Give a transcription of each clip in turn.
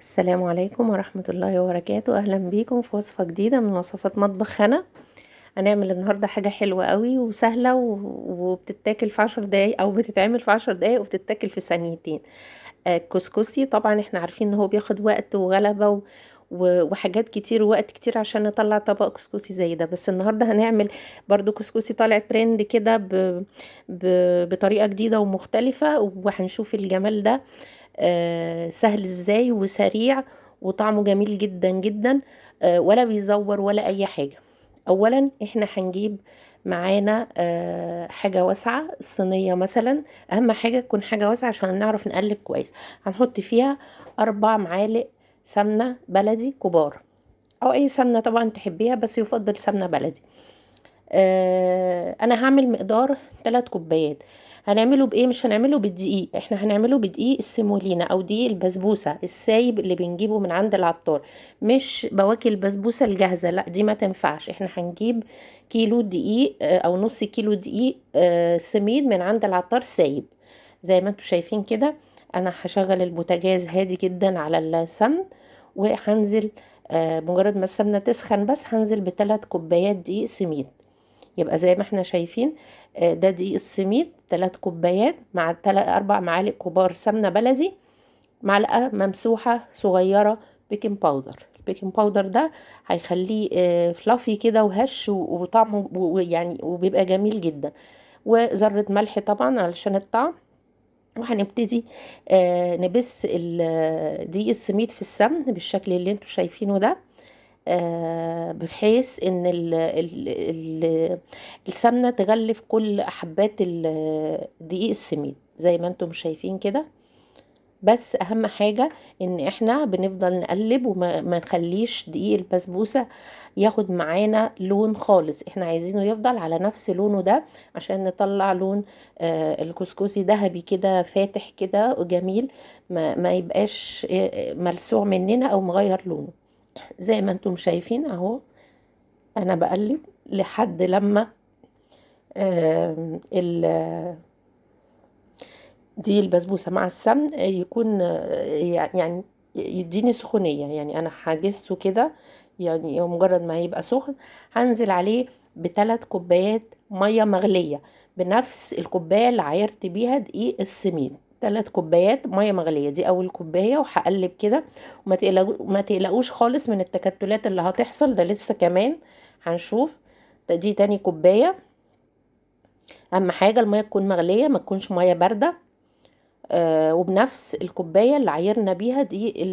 السلام عليكم ورحمة الله وبركاته. أهلا بيكم في وصفة جديدة من وصفات مطبخ هنا. هنعمل النهاردة حاجة حلوة قوي وسهلة وبتتاكل في 10 دقايق أو بتتعمل في 10 دقايق وبتتاكل في ثانيتين. الكسكسي طبعا احنا عارفين ان هو بياخد وقت وغلبة وحاجات كتير ووقت كتير عشان نطلع طبق كسكسي زي ده. بس النهاردة هنعمل برضو كسكسي طالع ترند كده بطريقة جديدة ومختلفة، وهنشوف الجمال ده سهل ازاي وسريع وطعمه جميل جدا جدا. ولا بيزور ولا اي حاجة. اولا احنا هنجيب معانا حاجة واسعة، الصينية مثلا. اهم حاجة تكون حاجة واسعة عشان نعرف نقلب كويس. هنحط فيها 4 معالق سمنة بلدي كبار، او اي سمنة طبعا تحبيها، بس يفضل سمنة بلدي. انا هعمل مقدار 3 كوبايات. هنعمله بايه؟ مش هنعمله بالدقيق، احنا هنعمله بدقيق السيمولينا او دقيق البسبوسه السايب اللي بنجيبه من عند العطار. مش بواكي البسبوسه الجاهزه، لا دي ما تنفعش. احنا هنجيب كيلو دقيق او نص كيلو دقيق سميد من عند العطار سايب زي ما انتم شايفين كده. انا هشغل البوتاجاز هادي جدا على السمن، وهنزل مجرد ما السمنه تسخن بس هنزل ب3 كوبايات دقيق سميد. يبقى زي ما احنا شايفين ده دقيق السميد 3 كوبايات مع 4 معالق كبار سمنة بلدي، معلقة ممسوحة صغيرة بيكنج باودر. البيكنج باودر ده هيخليه فلافي كده وهش وطعمه يعني وبيبقى جميل جدا. وذرة ملح طبعا علشان الطعم. وهنبتدي نبس دقيق السميد في السمن بالشكل اللي انتوا شايفينه ده، بحيث ان السمنة تغلف كل حبات دقيق السميد زي ما انتم شايفين كده. بس اهم حاجة ان احنا بنفضل نقلب وما نخليش دقيق البسبوسة ياخد معانا لون خالص، احنا عايزينه يفضل على نفس لونه ده عشان نطلع لون الكسكسي ذهبي كده فاتح كده وجميل، ما يبقاش ملسوع مننا او مغير لونه. زي ما انتم شايفين اهو، انا بقلب لحد لما دي البسبوسه مع السمن يكون يعني يديني سخونيه. يعني انا هجسه كده، يعني مجرد ما يبقى سخن هنزل عليه ب3 كوبايات ميه مغليه بنفس الكوبايه اللي عايرت بيها دقيق السمين. 3 كوبايات ميه مغليه دي اول كوبايه، وهقلب كده. ما تقلقوش خالص من التكتلات اللي هتحصل، ده لسه كمان هنشوف. دي تاني كوبايه. اهم حاجه الميه تكون مغليه، ما تكونش ميه بارده. وبنفس الكوبايه اللي عايرنا بيها دي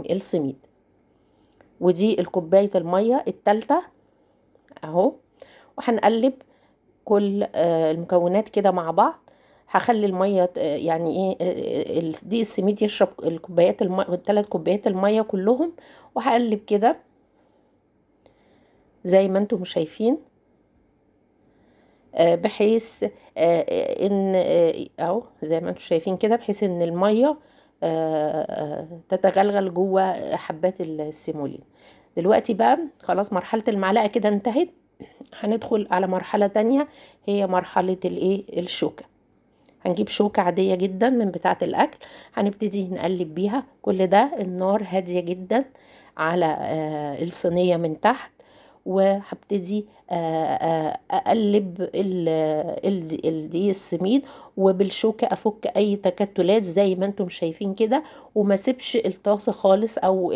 السميد. ودي الكوبايه الميه التالتة اهو. وهنقلب كل المكونات كده مع بعض. هخلي الميه يعني ايه دي السميد يشرب الكوبايات الميه ال3 كوبايات الميه كلهم. وهقلب كده زي ما انتم شايفين، بحيث ان اهو زي ما انتم شايفين كده، بحيث ان الميه تتغلغل جوه حبات السيمولين. دلوقتي بقى خلاص مرحله المعلقه كده انتهت. هندخل على مرحله تانية، هي مرحله الايه الشوكه. هنجيب شوكه عاديه جدا من بتاعه الاكل، هنبتدي نقلب بيها. كل ده النار هاديه جدا على الصينيه من تحت. وهبتدي اقلب الدقيق السميد، وبالشوكة افك اي تكتلات زي ما انتم شايفين كده. وما سيبش الطاسة خالص او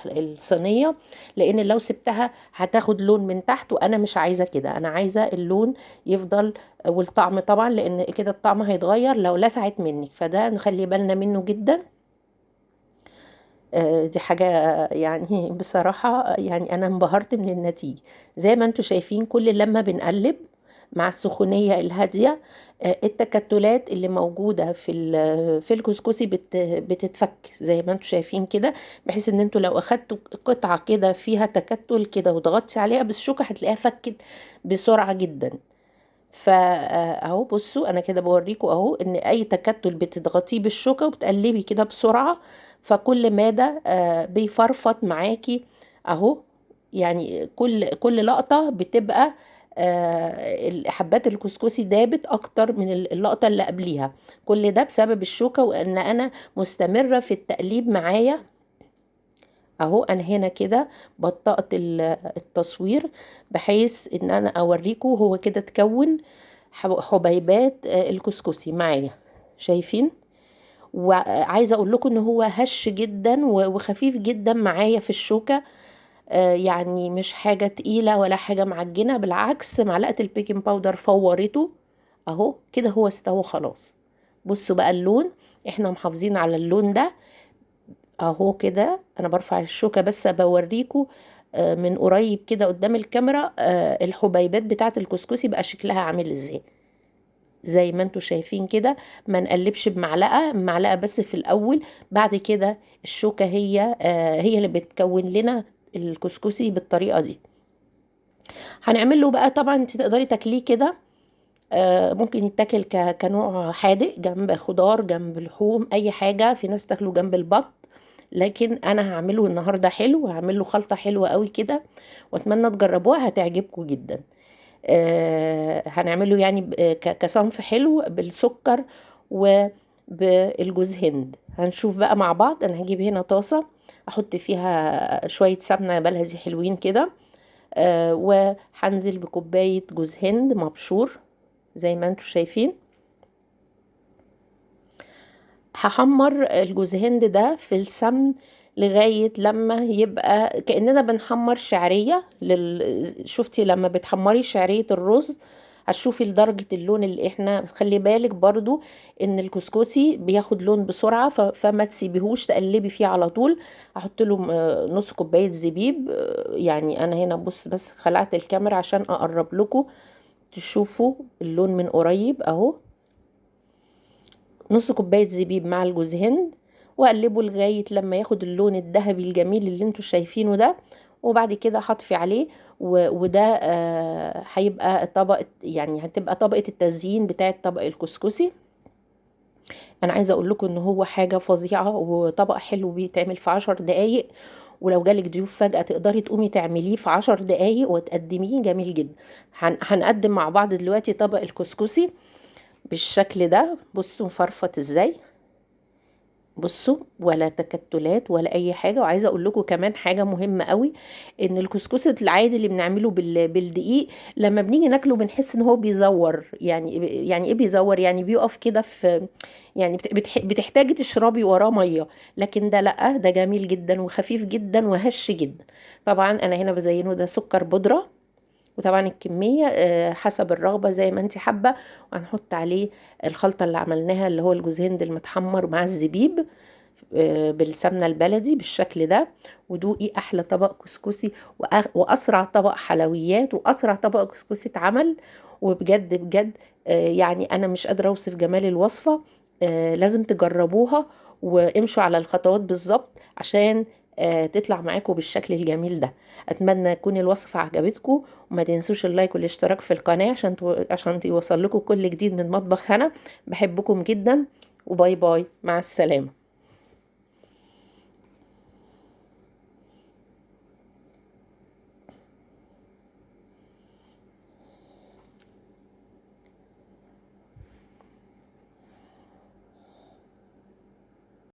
الصينية، لان لو سبتها هتاخد لون من تحت، وانا مش عايزة كده. انا عايزة اللون يفضل، والطعم طبعا، لان كده الطعم هيتغير لو لسعت منك، فده نخلي بالنا منه جدا. دي حاجة يعني بصراحة يعني أنا انبهرت من النتيجة. زي ما انتوا شايفين كل لما بنقلب مع السخونية الهادية التكتلات اللي موجودة في الكسكسي بتتفك زي ما انتوا شايفين كده. بحيث ان انتوا لو اخدتوا قطعة كده فيها تكتل كده وضغطتي عليها بالشوكة هتلاقيها فكت بسرعة جدا. فاهو بصوا انا كده بوريكم اهو ان اي تكتل بتضغطيه بالشوكة وبتقلبي كده بسرعة، فكل مادة بيفرفط معاكي اهو. يعني كل لقطة بتبقى حبات الكسكسي دابت اكتر من اللقطة اللي قبليها. كل ده بسبب الشوكة، وان انا مستمرة في التقليب معايا اهو انا هنا كده بطأت التصوير بحيث ان انا اوريكم هو كده اتكون حبيبات الكسكسي معايا، شايفين؟ وعايزه اقول لكم ان هو هش جدا وخفيف جدا معايا في الشوكه. يعني مش حاجه تقيله ولا حاجه معجنه، بالعكس معلقه البيكنج باودر فورته. اهو كده هو استوى خلاص. بصوا بقى اللون، احنا محافظين على اللون ده. اهو كده انا برفع الشوكة بس بوريكم من قريب كده قدام الكاميرا الحبيبات بتاعة الكسكسي بقى شكلها عامل ازاي، زي ما انتوا شايفين كده. ما نقلبش بمعلقة بس في الاول، بعد كده الشوكة هي اللي بتكون لنا الكسكسي بالطريقة دي. هنعمل له بقى، طبعا انت تقدري تاكليه كده، ممكن يتاكل كنوع حادق جنب خضار جنب لحوم اي حاجه، في ناس تاكله جنب البط، لكن انا هعمله النهارده حلو، هعمل له خلطه حلوه قوي كده، واتمنى تجربوها هتعجبكم جدا. هنعمله يعني كصنف حلو بالسكر وبالجوز هند. هنشوف بقى مع بعض. انا هجيب هنا طاسه احط فيها شويه سمنه بلدي حلوين كده، وهنزل بكوبايه جوز هند مبشور زي ما انتوا شايفين. هحمر الجوز هند ده في السمن لغاية لما يبقى كأننا بنحمر شعرية شفتي لما بتحمري شعرية الرز هتشوفي لدرجة اللون اللي احنا. خلي بالك برضو ان الكسكسي بياخد لون بسرعة، فما تسيبيهوش تقلبي فيه على طول. هحط له نص كوباية زبيب. يعني انا هنا بص بس خلعت الكاميرا عشان اقرب لكم تشوفوا اللون من قريب اهو. نص كوباية زبيب مع الجوز هند، واقلبه لغاية لما ياخد اللون الذهبي الجميل اللي انتوا شايفينه ده. وبعد كده هطفي عليه وده هيبقى طبقة، يعني هتبقى طبقة التزيين بتاعة طبق الكسكسي. انا عايزة اقول لكم ان هو حاجة فظيعة وطبق حلو بيتعمل في 10 دقايق، ولو جالك ضيوف فجأة تقدري تقومي تعمليه في 10 دقايق وتقدميه جميل جدا. هنقدم مع بعض دلوقتي طبق الكسكسي بالشكل ده. بصوا مفرفط ازاي، بصوا ولا تكتلات ولا اي حاجه. وعايزه اقول لكم كمان حاجه مهمه قوي، ان الكسكسي العادي اللي بنعمله بالدقيق لما بنيجي ناكله بنحس ان هو بيزور. يعني ايه بيزور؟ يعني بيقف كده في، يعني بتحتاجي تشربي وراه ميه. لكن ده لا، ده جميل جدا وخفيف جدا وهش جدا. طبعا انا هنا بزينه ده سكر بودره، وطبعا الكمية حسب الرغبة زي ما انت حابة. وهنحط عليه الخلطة اللي عملناها اللي هو الجوز هند المتحمر مع الزبيب بالسمنة البلدي بالشكل ده. ودوقي احلى طبق كسكسي واسرع طبق حلويات واسرع طبق كسكسي اتعمل. وبجد بجد يعني انا مش قادرة اوصف جمال الوصفة. لازم تجربوها وامشوا على الخطوات بالظبط عشان تطلع معاكم بالشكل الجميل ده. اتمنى تكون الوصفة عجبتكم، وما تنسوش اللايك والاشتراك في القناة عشان يوصل لكم كل جديد من مطبخ هنا. بحبكم جدا، وباي باي، مع السلامة.